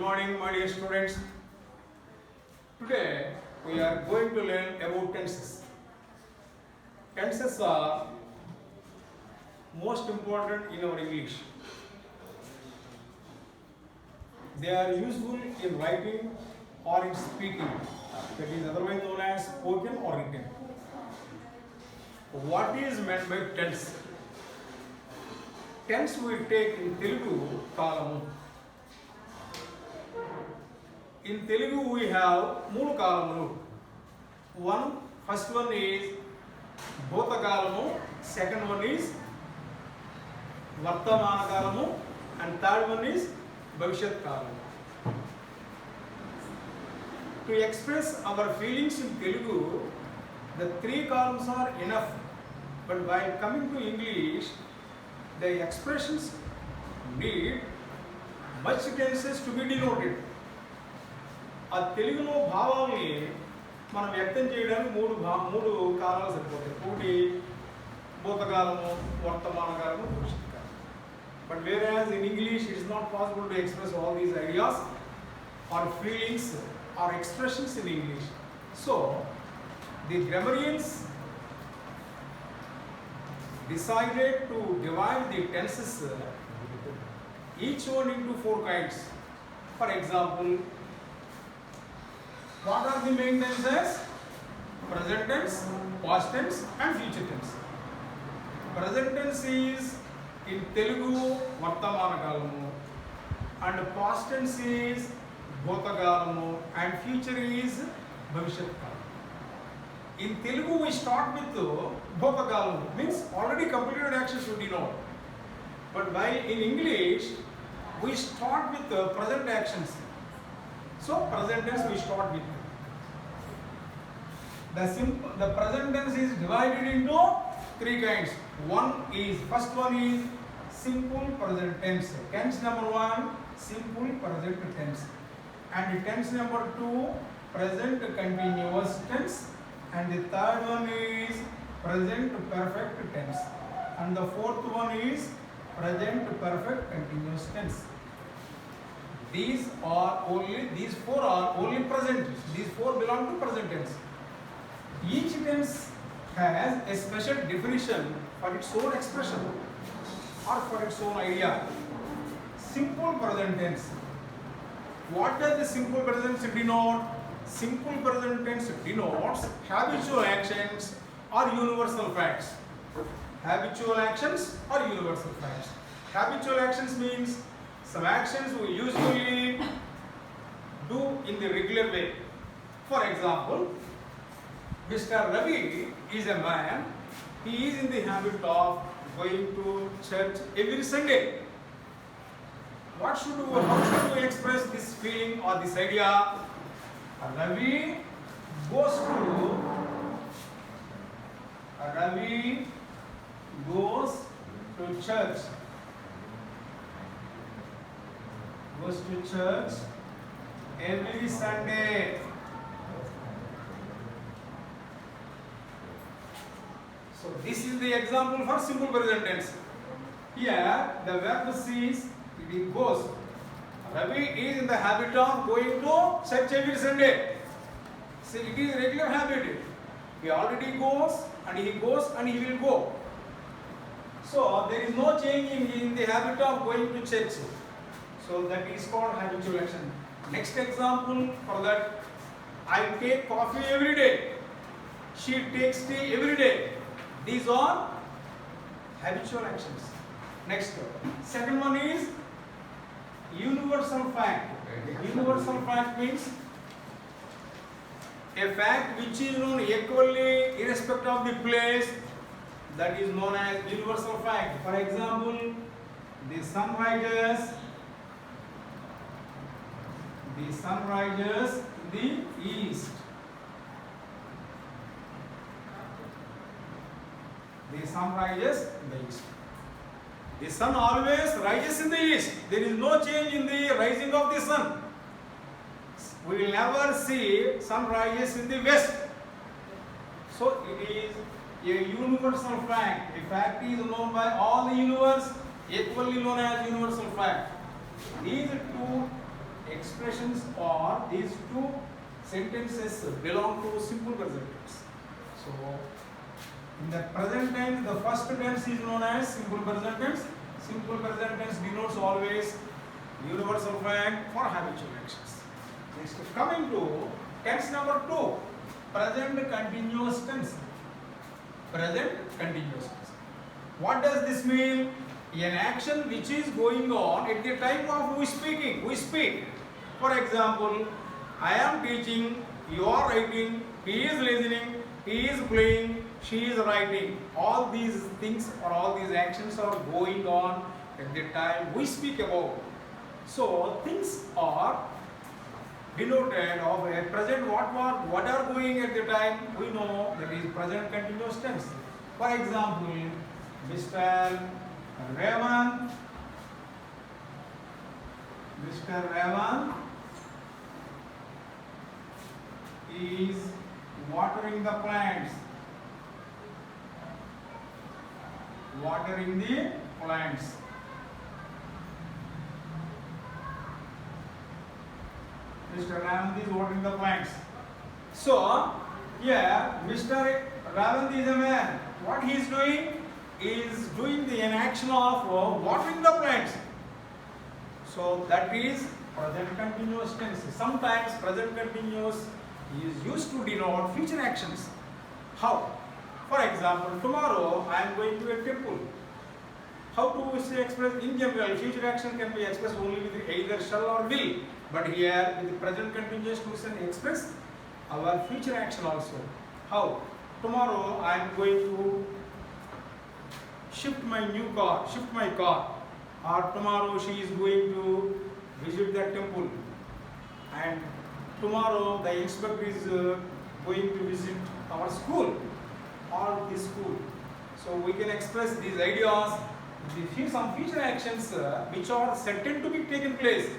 morning, my dear students. Today we are going to learn about tenses. Tenses are most important in our English. They are useful in writing or in speaking, that is otherwise known as spoken or written. What is meant by tense? Tense we take in Telugu kalamu. In Telugu we have మూడు కాలములు. First one is bhota kalamu, second one is vartamana kalamu, and third one is bhavishyat kalamu. To express our feelings in Telugu, the three columns are enough. But while coming to English, the expressions need much tenses to be denoted. ఆ తెలుగులో భావాల్ని మనం వ్యక్తం చేయడానికి మూడు కాలాలు సరిపోతాయి. ఒకటి భూతకాలము, వర్తమాన కాలము, భవిష్యత్ కాలం. But whereas in English it is not possible to express all these ideas or feelings or expressions in English. So the grammarians decided to divide the tenses each one into four kinds. For example, what are the main tenses? Present tense, past tense and future tense. Present tense is in Telugu vartamana kalamu and past tense is bhota kalamu and future is bhavishyat kalamu. In Telugu we start with bhota kalamu, means already completed actions should be known. But while in English we start with present actions. So present tense we start with. The present tense is divided into three kinds. First one is simple present tense. Tense number 1, simple present tense. And tense number 2, present continuous tense. And the third one is present perfect tense. And the fourth one is present perfect continuous tense. These four are only present. These four belong to present tense. Each tense has a special definition for its own expression or for its own idea. Simple present tense. What does the simple present tense denote? Simple present tense denotes habitual actions or universal facts. Habitual actions or universal facts. Habitual actions means some actions we usually do in the regular way. For example, Mr. Ravi is a man. He is in the habit of going to church every Sunday. How should we express this feeling or this idea? Ravi goes to church. Goes to church every Sunday. So this is the example for simple present tense. Here the verb is it goes. Ravi is in the habit of going to church every Sunday. So it is regular habit. He already goes and he will go. So there is no change in the habit of going to church. So that is called habitual action. Next example for that, I take coffee every day. She takes tea every day. These are habitual actions. Next, second one is universal fact. Universal fact means a fact which is known equally irrespective of the place, that is known as universal fact. For example, the sun rises in the east. The sun rises in the east. The sun always rises in the east. There is no change in the rising of the sun. We will never see sun rises in the west. So it is a universal fact. A fact is known by all the universe, equally known as universal fact. These two expressions or these two sentences belong to simple present tense. So in the present tense, the first tense is known as simple present tense. Simple present tense denotes always universal fact for habitual actions. Next, coming to tense number 2, present continuous tense. Present continuous tense. What does this mean? An action which is going on at the time of who is speaking. We speak. For example, I am teaching, you are writing, he is listening, he is playing, she is writing. All these things or all these actions are going on at the time we speak about. So things are denoted of a present what are going at the time we know that is present continuous tense. For example, Mr. Raman is watering the plants. Watering the plants. Mr. Ravand is watering the plants. So, yeah, Mr. Ravand is a man. What he is doing? Is doing the action of watering the plants. So that is present continuous tense. Sometimes present continuous is used to denote future actions. How? For example, tomorrow I am going to a temple. How do we say express? In general, future action can be expressed only with either shall or will. But here with the present continuous we can express our future action also. How? Tomorrow I am going to shift my car, or tomorrow she is going to visit the temple, and tomorrow the inspector is going to visit our school or this school. So we can express these ideas. Some future actions which are certain to be taken place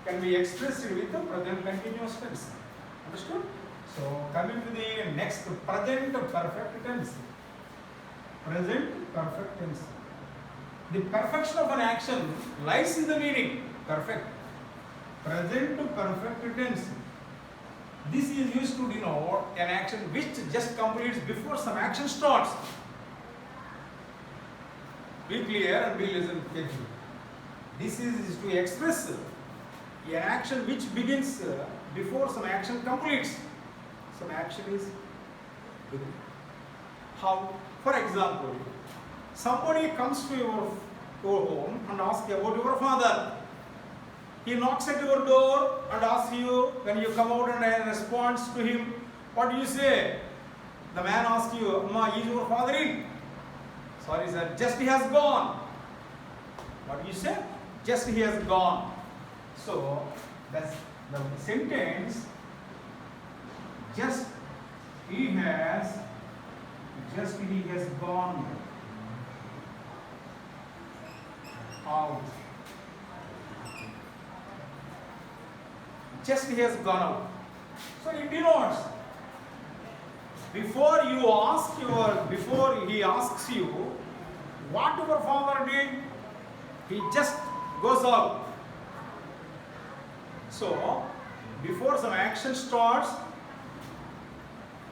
can be expressed with the present continuous tense. Understood? So coming to the next, present perfect tense. Present perfect tense. The perfection of an action lies in the meaning perfect. Present perfect tense. This is used to denote an action which just completes before some action starts. Be clear and be listen carefully. This is to express an action which begins before some action completes. Some action is beginning. How? For example, somebody comes to your home and asks about your father. He knocks at your door and asks you, when you come out and in response to him, what do you say? The man asks you, Amma, is your father in? Sorry sir, just he has gone. What do you say? Just he has gone. So, that's the sentence, just he has gone out. Just he has gone out. So it denotes before he asks you what your father did, he just goes out. So before some action starts,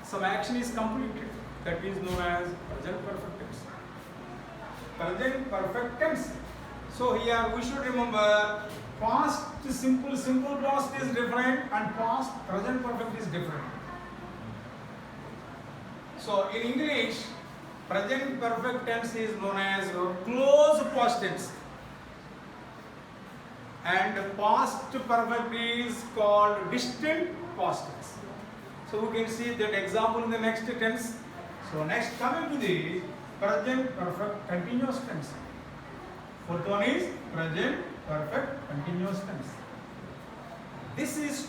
some action is completed. That is known as present perfect tense. Present perfect tense. So here we should remember past simple past is different and past present perfect is different. So in English, present perfect tense is known as close past tense, and past perfect is called distant past tense. So we can see that example in the next tense. So next, coming to the present perfect continuous tense. Fourth one is present perfect continuous tense. This is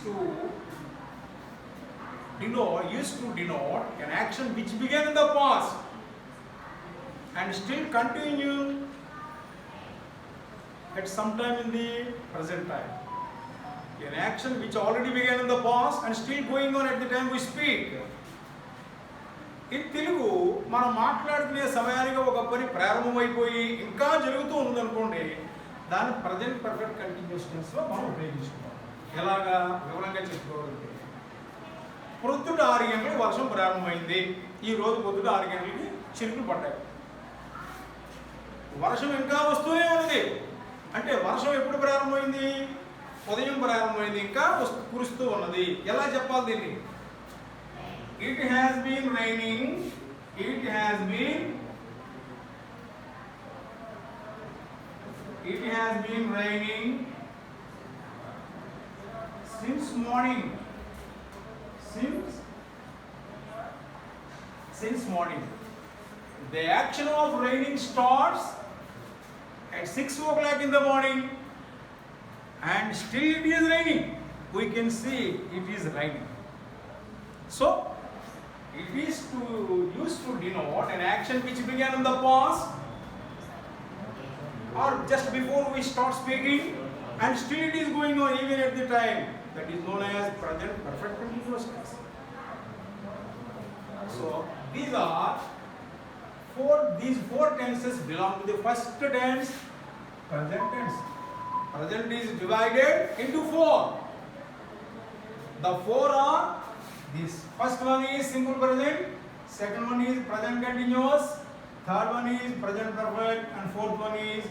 used to denote an action which began in the past and still continue at some time in the present time. An action which already began in the past and still going on at the time we speak. In Telugu, మనం మాట్లాడుకునే సమయానికి ఒక పని ప్రారంభమైపోయి ఇంకా జరుగుతూ ఉందనుకోండి, దాన్ని present perfect continuous tense లో మనం ఉపయోగించుకుంటాం. ఎలాగా వివరంగా చెప్పుకోవాలంటే పొద్దుట 6 గంటలకు వర్షం ప్రారంభమైంది. ఈ రోజు పొద్దుట 6 గంటలకి చినుకులు పడ్డాయి. వర్షం ఇంకా వస్తూనే ఉంది. అంటే వర్షం ఎప్పుడు ప్రారంభమైంది? ఉదయం ప్రారంభమైంది, ఇంకా కురుస్తూ ఉన్నది. ఎలా చెప్పాలి దీన్ని? It has been raining, it has been raining since morning. Since morning. The action of raining starts at 6 o'clock in the morning and still it is raining. We can see it is raining. So it is used to denote an action which began in the past or just before we start speaking and still it is going on even at the time. That is known as present perfect continuous tense. So these four tenses belong to the first tense, present tense. Present is divided into 4. The 4 are this. First one is simple present, second one is present continuous, third one is present perfect, and fourth one is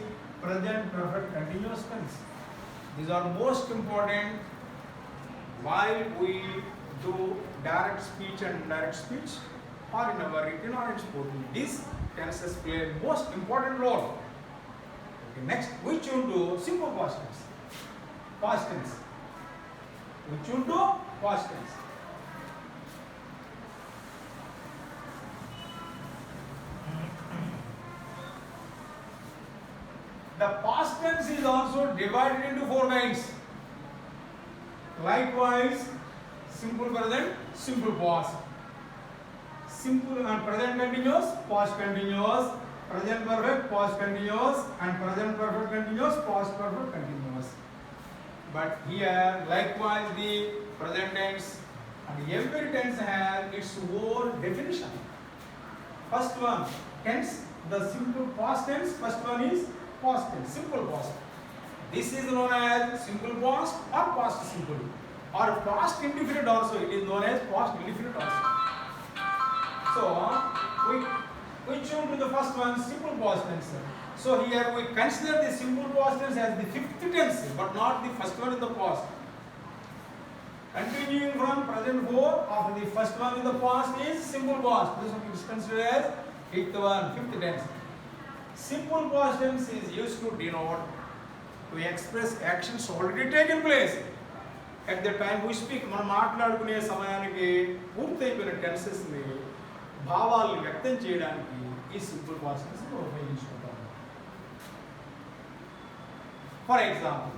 present perfect continuous tense. These are most important while we do direct speech and indirect speech, or in our written or in spoken. These tenses play most important role. Okay, next we tune to simple past tense. Past tense. We tune to past tense. The past tense is also divided into 4 kinds. Likewise, simple present, simple past. Simple and present continuous, past continuous, present perfect, past continuous, and present perfect continuous, past perfect continuous. But here, likewise, the present tense and every tense has its own definition. First one, tense, the simple past tense, first one is past tense, simple past. This is known as simple past or past simple, or past indefinite also. It is known as past indefinite also. So we tune to the first one, simple past tense. So here we consider the simple past tense as the 5th tense, but not the first one in the past. Continuing from present 4, after the first one in the past is simple past. This one is considered as 5th tense. Simple past tense is used to denote, to express actions already taken place at the time we speak. మనం మాట్లాడుకునే సమయానికి పూర్తయిపోయిన tenses ని భావాలను వ్యక్తం చేయడానికి ఈ simple past tense ని ఉపయోగించుకుంటాం. For example,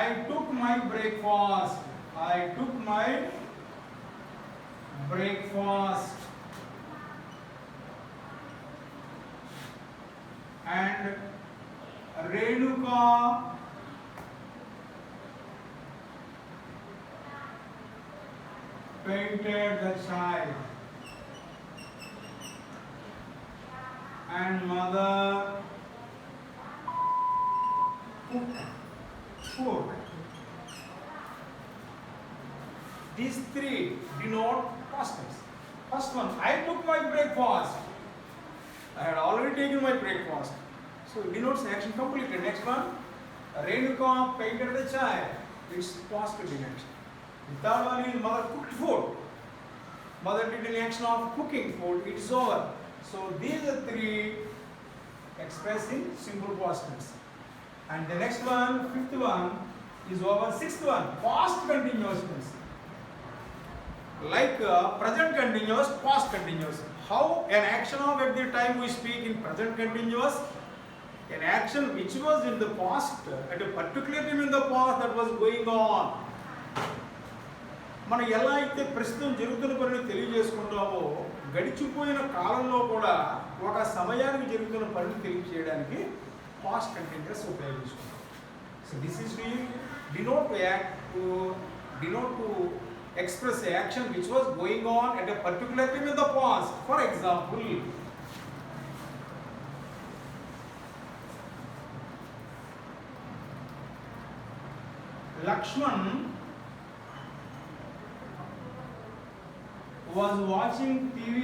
I took my breakfast. And Renuka painted the child, and mother cooked food. These 3 denote past tense. First one, I took my breakfast. I had already taken my breakfast. So it denotes action completed. Next one, Renuka painted the child. It's past tense. The third one is mother cooked food. Mother did an action of cooking food. It is over. So these are 3 expressing simple past tense. And the next one, 5th one is over. 6th one, past continuous tense. Like present continuous, past continuous. How an action of at the time we speak in present continuous, an action which was in the past, at a particular time in the past that was going on. మనం ఎలా అయితే ప్రస్తుతం జరుగుతున్న పనిని తెలియజేసుకుంటామో, గడిచిపోయిన కాలంలో కూడా ఒక సమయానికి జరుగుతున్న పనిని తెలియజేయడానికి పాస్ట్ కంటిన్యూస్ ఉపయోగించుకుంటాం. So this is denote to express a action which was going on at a particular time in the past. For example, Lakshman was watching TV.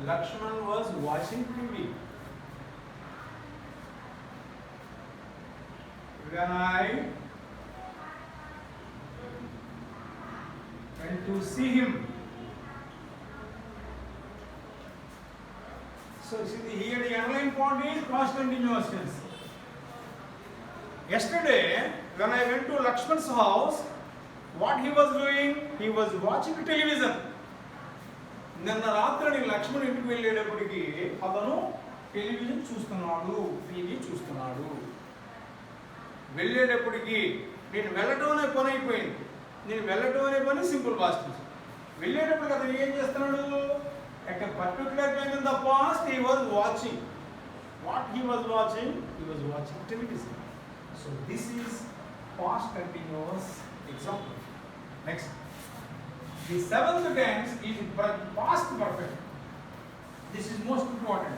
Lakshman was watching TV. When I went to see him. So see here the underlying point is past continuous tense. Yesterday when I went to Lakshman's house, what he was doing? He was watching television. నిన్న రాత్రి లక్ష్మణ్ ఇంటికి వెళ్ళేటప్పటికి అతను television చూస్తున్నాడు, TV చూస్తున్నాడు. వెళ్ళేటప్పటికి నేను వెళ్ళటం అనే పని అయిపోయింది. నేను వెళ్ళటం అనే పని సింపుల్ పాస్ట్. వెళ్ళేటప్పటికి అతను ఏం చేస్తున్నాడు? At a particular time in the past, he was watching. What he was watching? He was watching television. So this is past continuous example. Next. The seventh tense is past perfect. This is most important.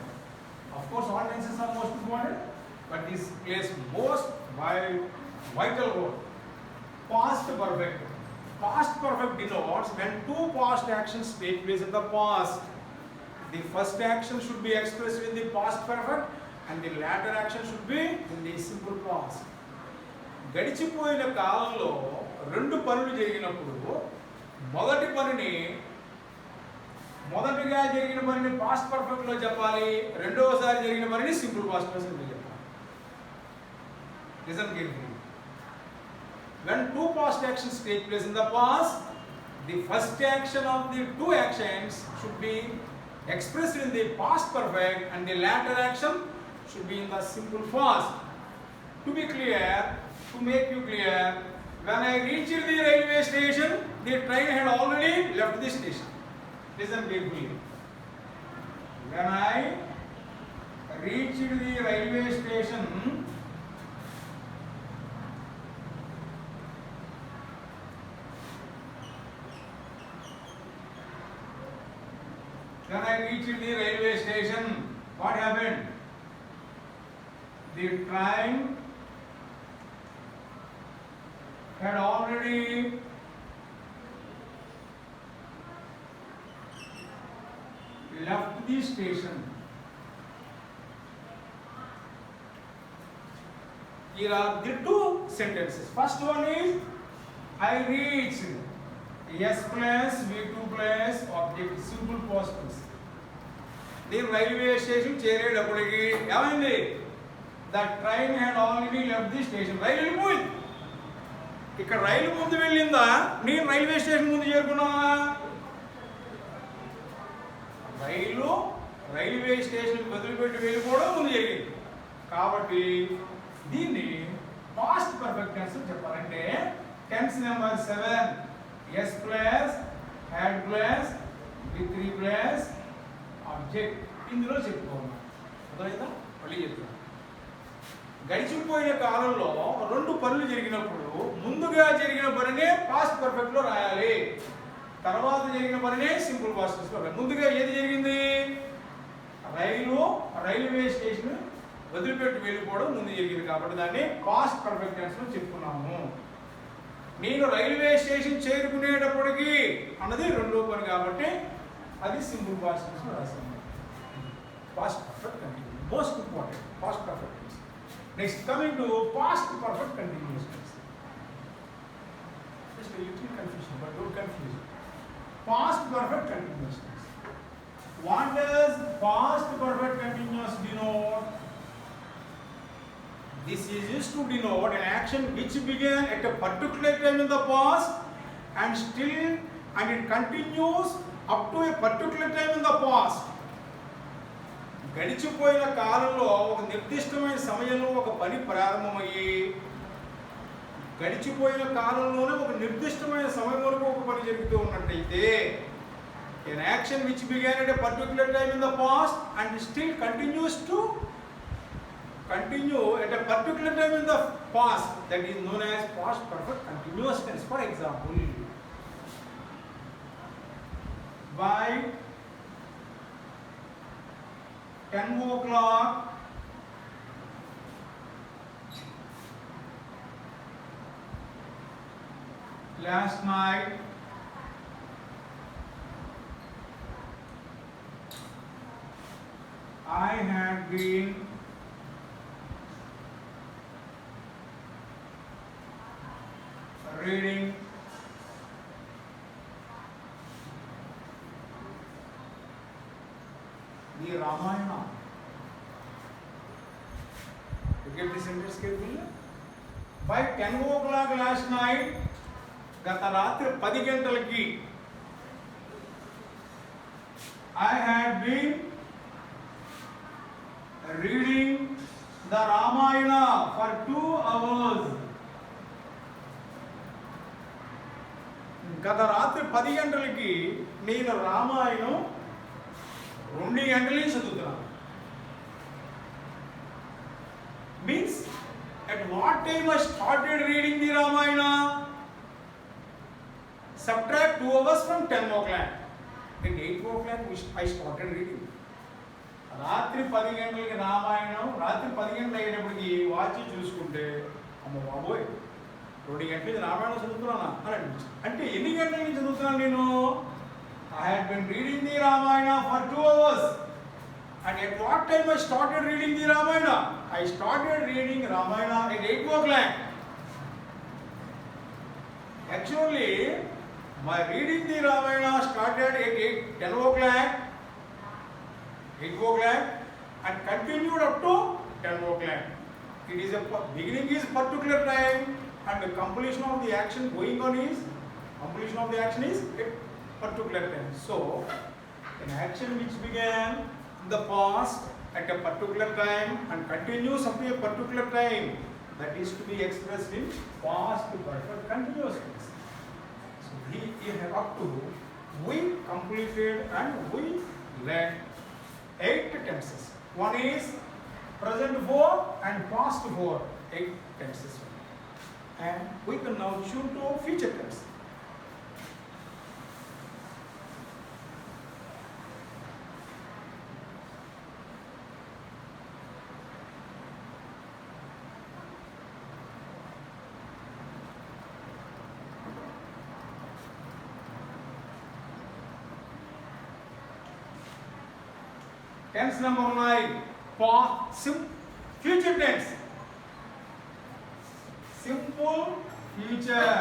Of course, all tenses are most important, but this plays most vital role. Past perfect. Past perfect denotes when two past actions take place in the past. The first action should be expressed in the past perfect and the latter action should be in the simple past. గడిచిపోయిన కాలంలో రెండు పనులు జరిగినప్పుడు మొదటిగా జరిగిన పనిని past perfect లో చెప్పాలి, రెండవసారి జరిగిన పనిని సింపుల్ పాస్ట్ లో చెప్పాలి. Listen carefully. When two past actions take place in the past, the first action of the two actions should be expressed in the past perfect and the latter action should be in the simple past. To be clear, to make you clear, when I reached the railway station, the train had already left the station. Listen carefully. When I reached the railway station, what happened? The train had already left the station. Here are the two sentences. First one is I reached. S plus V2 plus object simple past tense. నేను railway station చేరేటప్పటికి ఏమైంది? The train had already left the station. రైలు వెళ్ళిపోయింది. ఇక్కడ రైలు ముందు వెళ్ళిందా, నేను railway station ముందు చేరుకున్నావా? రైల్వే స్టేషన్ వదిలిపెట్టి వెళ్ళిపోవడం ముందు జరిగింది. కాబట్టి దీన్ని పాస్ట్ పర్ఫెక్ట్ టెన్స్ చెప్పాలంటే tense number 7 S plus had plus V3 plus object ఇందులో చెప్పుకోవాలి. అర్థమైందా? మళ్ళీ చెప్తాను. గడిచిపోయిన కాలంలో రెండు పనులు జరిగినప్పుడు ముందుగా జరిగిన పనినే పాస్ట్ పర్ఫెక్ట్ లో రాయాలి, తర్వాత జరిగిన పనినే సింపుల్ పాస్ట్ టెన్స్ లో రాయాలి. ముందుగా ఏది జరిగింది? రైల్వే స్టేషన్ వదిలిపెట్టి వెళ్ళిపోవడం ముందు జరిగింది కాబట్టి దాన్ని పాస్ట్ పర్ఫెక్ట్ టెన్స్ లో చెప్పుకున్నాము. నేను రైల్వే స్టేషన్ చేరుకునేటప్పటికి అన్నది రెండో పని కాబట్టి అది సింపుల్ పాస్ట్ టెన్స్ లో రాసాము. Past perfect continuous most important past perfect tense. Next coming to past perfect continuous tense. Just a little confusion but don't confuse. Past perfect continuous tense. What does past perfect continuous denote? This is used to denote an action which began at a particular time in the past and it continues up to a particular time in the past. గడిచిపోయిన కాలంలో ఒక నిర్దిష్టమైన సమయంలో ఒక పని ప్రారంభమయ్యి గడిచిపోయిన కాలంలోనే ఒక నిర్దిష్టమైన సమయం వరకు ఒక పని జరుగుతూ ఉన్నట్టయితే an action which began at a particular time in the past and still continues to continue at a particular time in the past, that is known as past perfect continuous tense. For example, by 10 o'clock last night, I had been reading the Ramayana. You get this sentence carefully? By 10 o'clock last night, గత రాత్రి 10 గంటలకి I had been reading the Ramayana for 2 hours. గత రాత్రి 10 గంటలకి నేను రామాయణం 2 గంటల నుంచి చదువుతున్నాను. Means at what time I started reading the Ramayana? Subtract 2 hours from 10 o'clock. At 8 o'clock I started reading. రాత్రి 10 గంటలకి రామాయణం, రాత్రి 10 గంటలు అయ్యేటప్పటికి వాచి చూసుకుంటే అమ్మ బాబోయ్ 2 గంటలకి రామాయణం చదువుతున్నానా అని అనిపించింది. అంటే ఎన్ని గంటల నుంచి చదువుతున్నాను నేను? I had been reading the Ramayana for 2 hours. And at what time I started reading the Ramayana? I started reading Ramayana at 8 o'clock. Actually, my reading the Ramayana started at 10 o'clock, 8 o'clock and continued up to 10 o'clock. It is beginning is particular time and the completion of the action going on is at particular time. So, an action which began in the past at a particular time and continues up to a particular time, that is to be expressed in past perfect continuous tense. So, here up to we completed and we learned 8 tenses. One is present form and past form, 8 tenses. And we can now choose to future tense. Tense number 9, future tense. Simple future.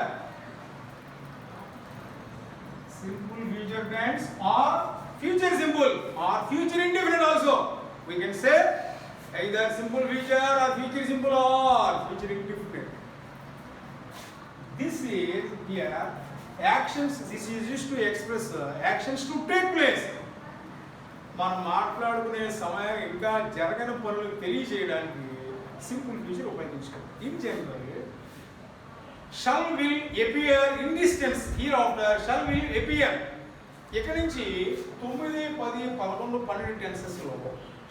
Simple future tense or future simple or future indefinite also. We can say either simple future or future simple or future indefinite. This is here actions. This is used to express actions to take place. మనం మాట్లాడుకునే సమయం ఇంకా జరగని పనులు తెలియజేయడానికి simple future ఉపయోగించుకోవాలి. In general shall will appear in this tense here after shall will appear ఇక్కడి నుంచి 9, 10, 11, 12 టెన్సెస్ లో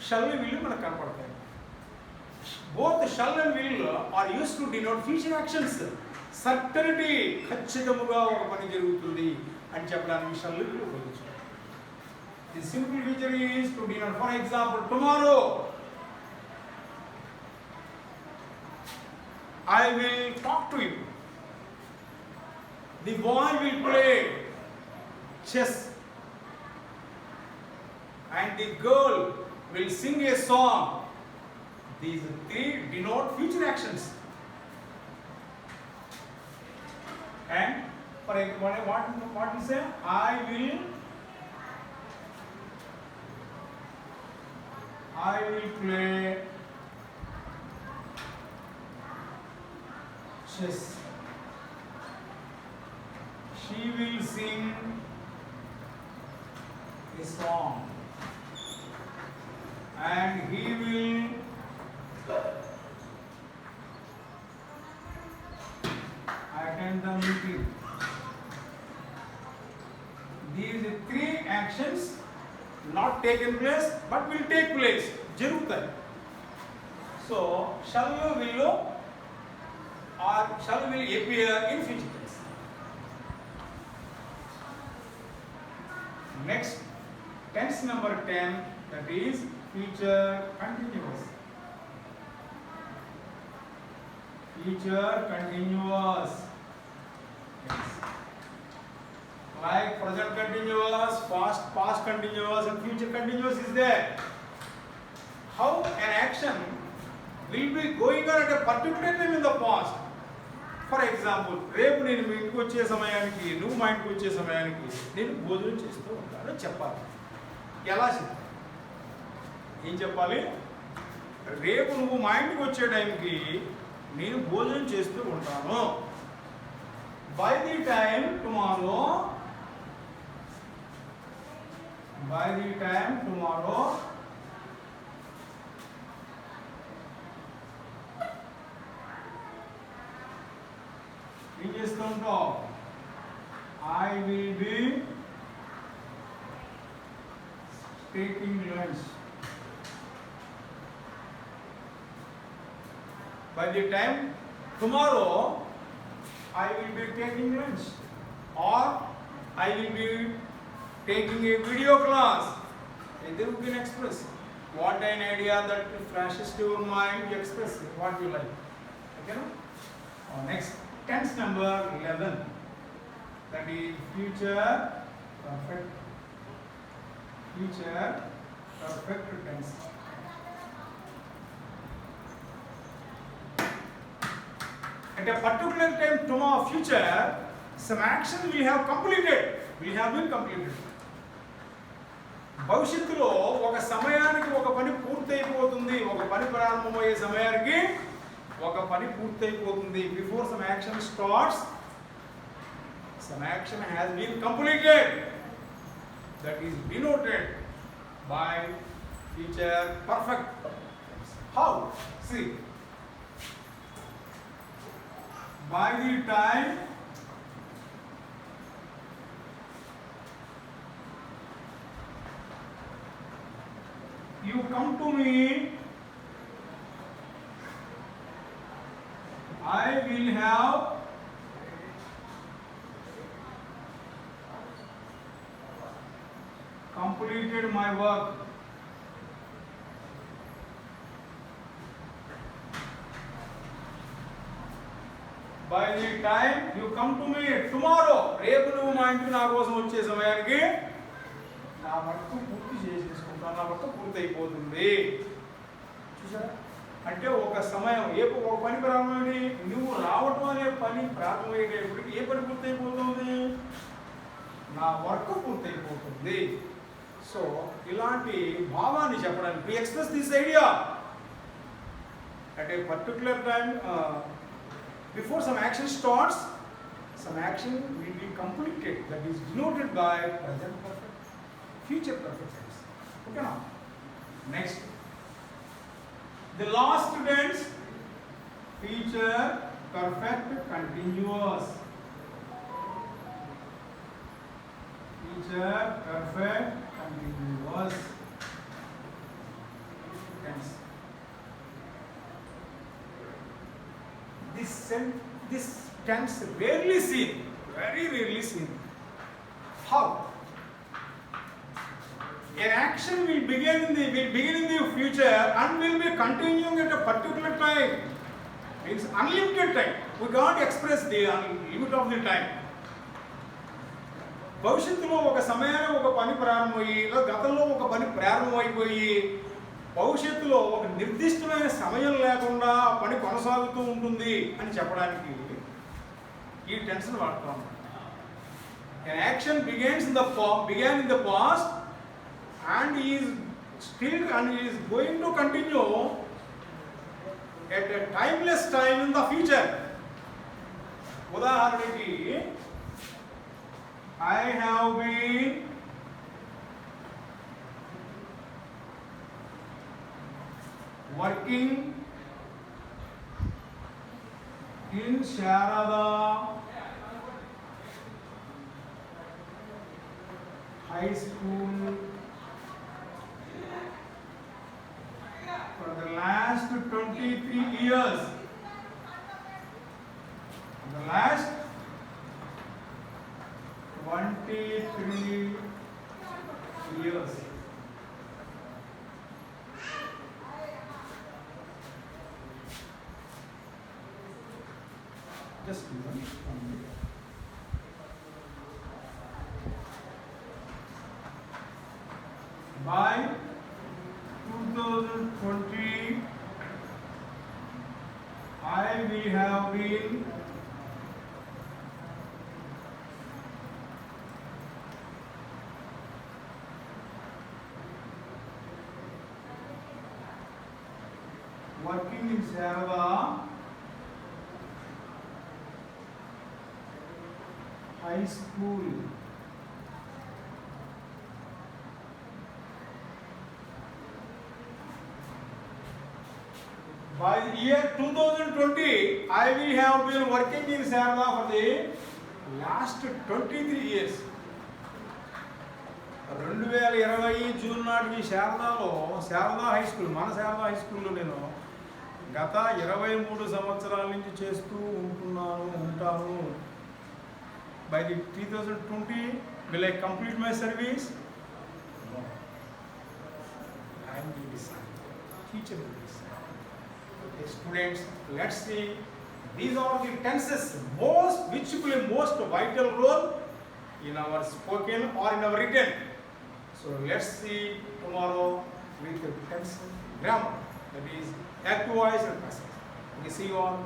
షల్ విల్ మనకు కనపడతాయి. Both shall and will are used to denote future actions. Certainty, ఖచ్చితముగా ఒక పని జరుగుతుంది అని చెప్పడానికి షల్ విల్ ఉపయోగించుకోవాలి. The simple future is to denote, for example, tomorrow I will talk to you. The boy will play chess and the girl will sing a song. These 3 denote future actions. And for what we say, I will play chess. She will sing a song. And he will attend the meeting. These 3 actions not taken place but will take place. జరుగుతాయి. So shall will or shall will appear in future tense. Next, tense number 10, That is future continuous. Future continuous. Yes. Like present continuous, past continuous, and future continuous is there. How an action will be going on at a particular time in the past. For example, రేపు నేను మీ ఇంటికి వచ్చే సమయానికి నువ్వు మా ఇంటికి వచ్చే సమయానికి నేను భోజనం చేస్తూ ఉంటాను చెప్పాలి. ఎలా చెప్పాలి? ఏం చెప్పాలి? రేపు నువ్వు మా ఇంటికి వచ్చే టైంకి నేను భోజనం చేస్తూ ఉంటాను. By the time tomorrow, ఏం చేస్తూ ఉంటావు? I will be taking lunch. By the time tomorrow, I will be taking lunch, or I will be taking a video class. Either you can express what an idea that flashes to your mind. You express what you like. Okay? Next, tense number 11. That is future perfect. Future perfect tense. At a particular time, tomorrow, future, some action we have completed. We have been completed. భవిష్యత్తులో ఒక సమయానికి ఒక పని పూర్తయిపోతుంది. ఒక పని ప్రారంభమయ్యే సమయానికి ఒక పని పూర్తయిపోతుంది. Before some action starts, some action has been completed. That is denoted by future perfect. How? See. By the time you come to me, I will have completed my work. By the time you come to me tomorrow, రేపు నువ్వు మా ఇంటికి నా కోసం వచ్చే సమయానికి నా work పూర్తి చేసేసుకుంటాను. నా వర్క్ పూర్తి అయిపోతుంది. చూసారా? అంటే ఒక సమయం ఒక పని ప్రారంభమని నువ్వు రావటం అనే పని ప్రారంభమయ్యేటప్పటికి ఏ పని పూర్తి అయిపోతుంది? నా వర్క్ పూర్తి అయిపోతుంది. సో ఇలాంటి భావాన్ని చెప్పడానికి we express this idea at a particular time. Before some action starts, some action will be completed. That is denoted by present perfect, future perfect tense. Okay now. Next, the last tense, future perfect continuous. Future perfect continuous tense. This tense rarely seen, very rarely seen. How? An action will begin in the future and will be continuing at a particular time. It's unlimited time. We can't express the limit of the time. భవిష్యత్తులో ఒక సమయాన్ని ఒక పని ప్రారంభమయ్యి గతంలో ఒక పని ప్రారంభమైపోయి భవిష్యత్తులో ఒక నిర్దిష్టమైన సమయం లేకుండా పని కొనసాగుతూ ఉంటుంది అని చెప్పడానికి ఈ టెన్స్ ని వాడతాం. An action began in the past and is going to continue at a timeless time in the future. ఉదాహరణకి I have been working in Sharada High School for the last 23 years. The last 23 years. Just one minute. By 2020, I will have been working in Sharada High School. By the year 2020, I will have been working in Sharada for the last 23 years. 2020 June నాటికి Sharada high school మన Sharada high స్కూల్లో నేను గత 23 సంవత్సరాల నుంచి చేస్తూ ఉంటాను. By the 2020, will I complete my service? No. I am the disciple. Teacher will decide. Okay, students, let's see. These are the tenses which play most vital role in our spoken or in our written. So let's see tomorrow with the tense grammar. That is active voice and passive. Okay, see you all.